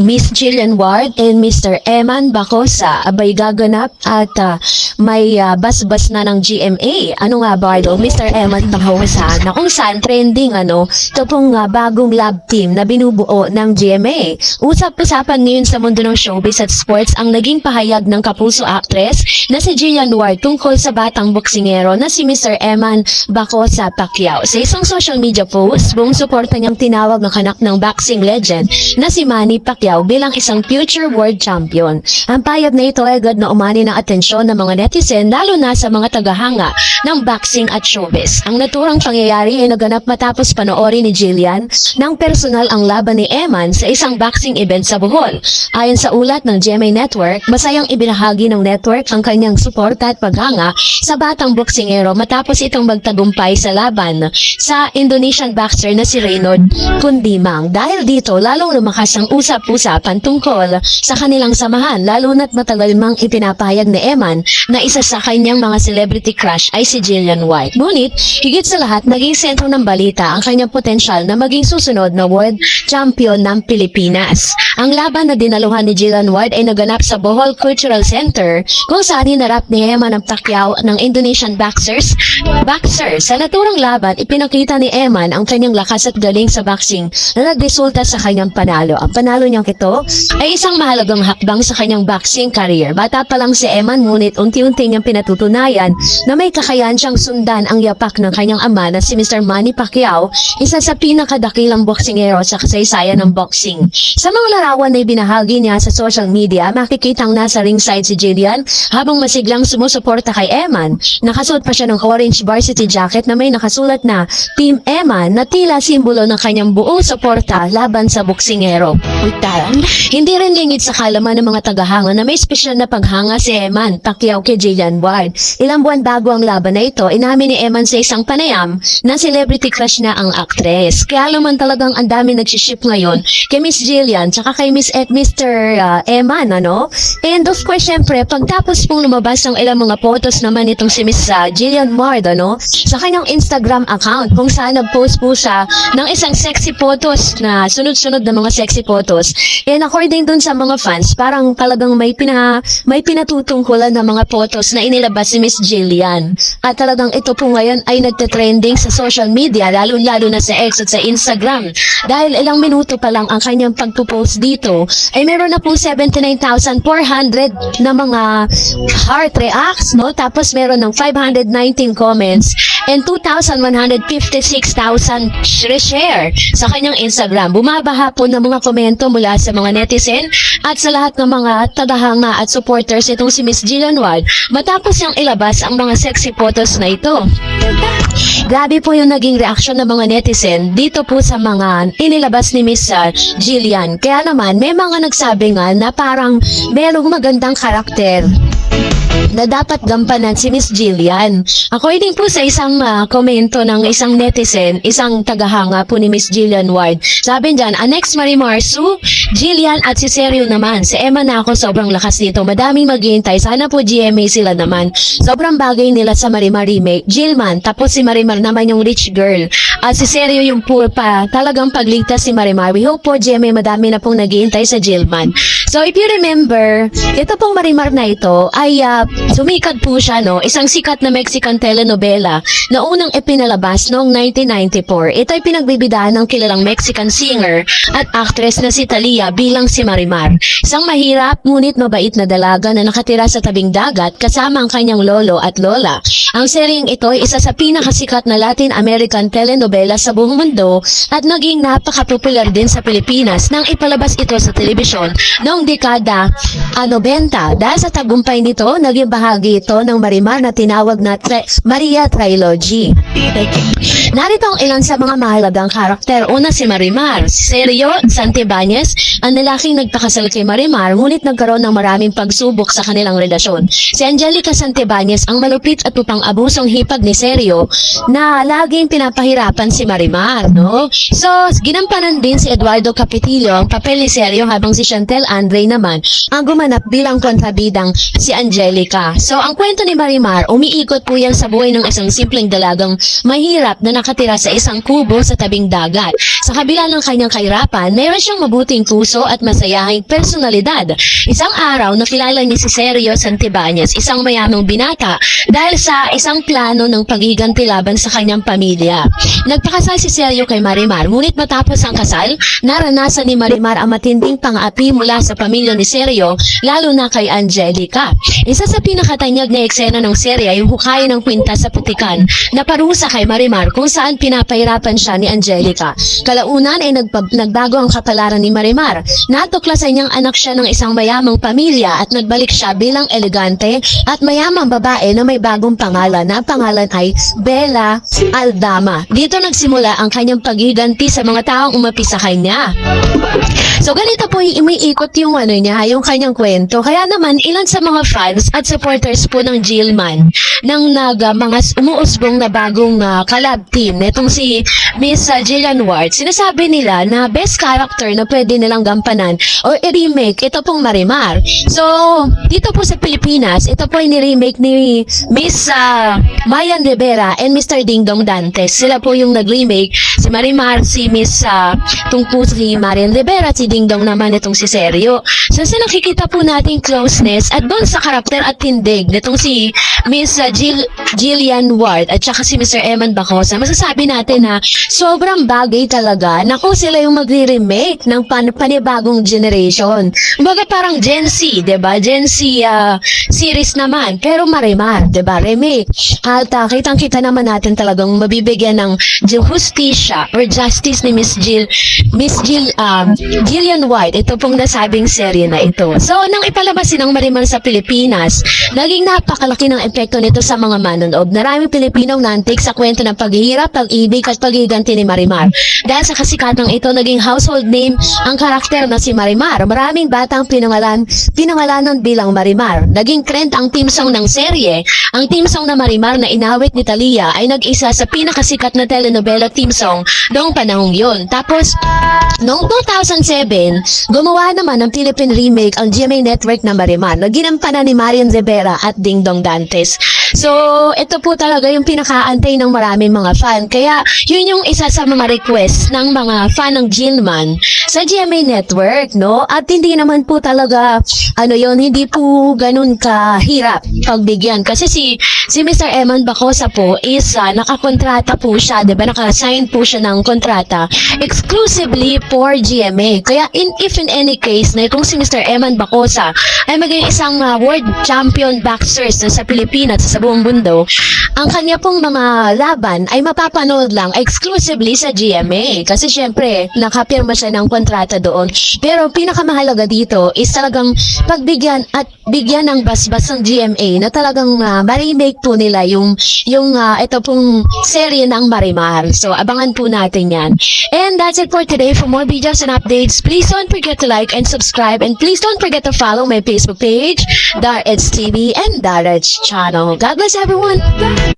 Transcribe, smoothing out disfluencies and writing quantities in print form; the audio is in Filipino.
Miss Jillian Ward and Mr. Eman Bacosa abay gaganap at may basbas na ng GMA. Ano nga ba ito? Mr. Eman Bacosa na kung saan trending ito pong bagong love team na binubuo ng GMA. Usap-usapan ngayon sa mundo ng showbiz at sports ang naging pahayag ng kapuso actress na si Jillian Ward tungkol sa batang boksingero na si Mr. Eman Bacosa Pacquiao. Sa isang social media post, buong suporta niyang tinawag ng anak ng boxing legend na si Manny Pacquiao bilang isang future world champion. Ang payag na ito ay agad na umani ng atensyon ng mga netizen lalo na sa mga tagahanga ng boxing at showbiz. Ang naturang pangyayari ay naganap matapos panoorin ni Jillian ng personal ang laban ni Eman sa isang boxing event sa Bohol. Ayon sa ulat ng GMA Network, masayang ibinahagi ng network ang kanyang suporta at paghanga sa batang boksingero matapos itong magtagumpay sa laban sa Indonesian boxer na si Reynold Kundimang. Dahil dito, lalong lumakas ang usap-usapan tungkol sa kanilang samahan, lalo na't matagal mang ipinapahayag ni Eman na isa sa kanyang mga celebrity crush ay si Jillian Ward. Ngunit, higit sa lahat, naging sentro ng balita ang kanyang potensyal na maging susunod na world champion ng Pilipinas. Ang laban na dinaluhan ni Jillian Ward ay naganap sa Bohol Cultural Center kung saan hinarap ni Eman ang Pacquiao ng Indonesian boxers. Sa naturang laban, ipinakita ni Eman ang kanyang lakas at galing sa boxing na nagresulta sa kanyang panalo. Ang panalo niyang ito ay isang mahalagang hakbang sa kanyang boxing career. Bata pa lang si Eman, ngunit unti-unti niyang pinatutunayan na may kakayahan siyang sundan ang yapak ng kanyang ama na si Mr. Manny Pacquiao, isa sa pinakadakilang boksingero sa kasaysayan ng boxing. Sa mga larawan na ibinahagi niya sa social media, makikitang nasa ringside si Jillian habang masiglang sumusuporta kay Eman. Nakasuot pa siya ng orange varsity jacket na may nakasulat na Team Eman na tila simbolo ng kanyang buong suporta laban sa boksingero. Hindi rin lingid sa kalaman ng mga tagahanga na may espesyal na paghanga si Eman Pacquiao kay Jillian Ward. Ilang buwan bago ang laban na ito, inamin ni Eman sa isang panayam na celebrity crush na ang actress. Kaya naman talagang ang dami nagsiship ngayon kay Miss Jillian tsaka kay Mr. Eman, And of course, syempre, pagtapos pong lumabas ng ilang mga photos naman itong si Miss Jillian Ward, sa kanyang Instagram account kung saan nag-post po siya ng isang sexy photos na sunod-sunod na mga sexy photos. And according dun sa mga fans, parang talagang may pinatutungkulan na mga photos na inilabas si Miss Jillian. At talagang ito po ngayon ay nagte-trending sa social media, lalo-lalo na sa X at sa Instagram. Dahil ilang minuto pa lang ang kanyang pagpo-post dito, ay meron na po 79,400 na mga heart reacts, Tapos meron ng 519 comments and 2,156,000 share sa kanyang Instagram. Bumabaha po ng mga komento mula sa mga netizen at sa lahat ng mga tagahanga at supporters itong si Miss Jillian Ward matapos niyang ilabas ang mga sexy photos na ito. Grabe po yung naging reaksyon ng mga netizen dito po sa mga inilabas ni Miss Jillian. Kaya naman, may mga nagsabi nga na parang merong magandang karakter na dapat gampanan si Miss Jillian. According po sa isang komento ng isang netizen, isang tagahanga po ni Miss Jillian Ward, sabi dyan, next Marimar Su, Jillian at si Seryo naman. Si Emma na ako, sobrang lakas nito. Madaming maghihintay. Sana po GMA sila naman. Sobrang bagay nila sa Marimar remake. Jillman, tapos si Marimar naman yung rich girl. At si Seryo yung poor pa. Talagang pagligtas si Marimar. We hope po GMA madami na pong naghihintay sa Jillman. So if you remember, ito pong Marimar na ito ay sumikat po siya, isang sikat na Mexican telenovela na unang ipinalabas noong 1994. Ito ay pinagbibidaan ng kilalang Mexican singer at actress na si Talia bilang si Marimar. Isang mahirap ngunit mabait na dalaga na nakatira sa tabing dagat kasama ang kanyang lolo at lola. Ang seryeng ito ay isa sa pinakasikat na Latin American telenovela sa buong mundo at naging napaka-popular din sa Pilipinas nang ipalabas ito sa telebisyon noong dekada 90. Dahil sa tagumpay nito, naging bahagi ito ng Marimar na tinawag na Maria Trilogy. Narito ang ilan sa mga mahalagang karakter. Una si Marimar, Sergio Santibanez, ang lalaking nagpakasal kay Marimar ngunit nagkaroon ng maraming pagsubok sa kanilang relasyon. Si Angelica Santibanez, ang malupit at upang abusong hipag ni Sergio na laging pinapahirapan pahirapan si Marimar, no? So, ginampanan din si Eduardo Capitillo ang papel ni Sergio habang si Chantel Andre naman ang gumanap bilang kontrabidang si Angelica. So, ang kwento ni Marimar, umiikot po yan sa buhay ng isang simpleng dalagang mahirap na nakatira sa isang kubo sa tabing dagat. Sa kabila ng kanyang kahirapan, mayroon siyang mabuting puso at masayahing personalidad. Isang araw, nakilala niya si Sergio Santibanez, isang mayamang binata, dahil sa isang plano ng pagiganti laban sa kanyang pamilya. Nagpakasal si Sergio kay Marimar, ngunit matapos ang kasal, naranasan ni Marimar ang matinding pang-api mula sa pamilya ni Sergio, lalo na kay Angelica. Isa sa pinakatanyag na eksena ng serye ay yung hukay ng kwinta sa putikan na parusa kay Marimar kung saan pinapahirapan siya ni Angelica. Kalaunan ay nagbago ang kapalaran ni Marimar. Natuklasan niyang anak siya ng isang mayamang pamilya at nagbalik siya bilang elegante at mayamang babae na may bagong pangalan na pangalan ay Bella Aldama. Dito nagsimula ang kanyang paghiganti sa mga taong umapi sa kanya. So ganito po umiikot yung yung kanyang kwento. Kaya naman ilan sa mga fans at supporters po ng Jillman ng mga umuusbong na bagong collab team netong si Miss Jillian Ward, sinasabi nila na best character na pwede nilang gampanan or i-remake ito pong Marimar. So dito po sa Pilipinas, ito po ay ni-remake ni Miss Mayan Rivera and Mr. Dingdong Dantes. Sila po yung nag-remake. Si Marimar, si Miss tungkol si Marian Rivera, si Dingdong naman itong si Sergio. So sa nakikita po natin closeness at doon sa karakter at tindig nitong si Miss Jillian Ward at saka si Mr. Eman Bacosa, masasabi natin na sobrang bagay talaga na kung sila yung magre-remake ng panibagong generation. Kumbaga parang Gen Z, diba? Gen Z series naman. Pero Marimar, diba? Remake. At kitang-kita naman natin talagang mabibigyan ng hustisya or justice ni Miss Jillian White. Ito pong nasabing serye na ito. So, nang ipalabasin ng Marimar sa Pilipinas, naging napakalaki ng epekto nito sa mga manonood. Maraming Pilipinong nantik sa kwento ng paghihirap, pag-ibig at paghiganti ni Marimar. Dahil sa kasikatang ito, naging household name ang karakter na si Marimar. Maraming batang pinangalanan bilang Marimar. Naging trend ang theme song ng serye. Ang theme song na Marimar na inawit ni Thalia ay nag-isa sa pinakasikat na telenovela theme song noong panahong yun. Tapos, noong 2007, gumawa naman ng Philippine remake ang GMA Network na Marimar na ginampanan ni Marian Rivera at Dingdong Dantes. So, ito po talaga yung pinakaantay ng maraming mga fan. Kaya, yun yung isa sa mga request ng mga fan ng Jillman sa GMA Network, no? At hindi naman po talaga, hindi po ganun kahirap pagbigyan. Kasi si Mr. Eman Bacosa po is nakakontrata po siya, diba? Naka-sign po siya ng kontrata exclusively for GMA. Kaya, if in any case, na kung si Mr. Eman Bacosa ay maging isang world champion boxers na sa Pilipinas, sa buong mundo, ang kanya pong mga laban ay mapapanood lang exclusively sa GMA. Kasi syempre, nakapirma siya ng kontrata doon. Pero pinakamahalaga dito is talagang pagbigyan at bigyan ng basbas ng GMA na talagang ma-remake po nila yung ito pong serye ng Marimar. So, abangan po natin yan. And that's it for today. For more videos and updates, please don't forget to like and subscribe. And please don't forget to follow my Facebook page, Dareds TV and Dareds channel. God bless everyone. Bye.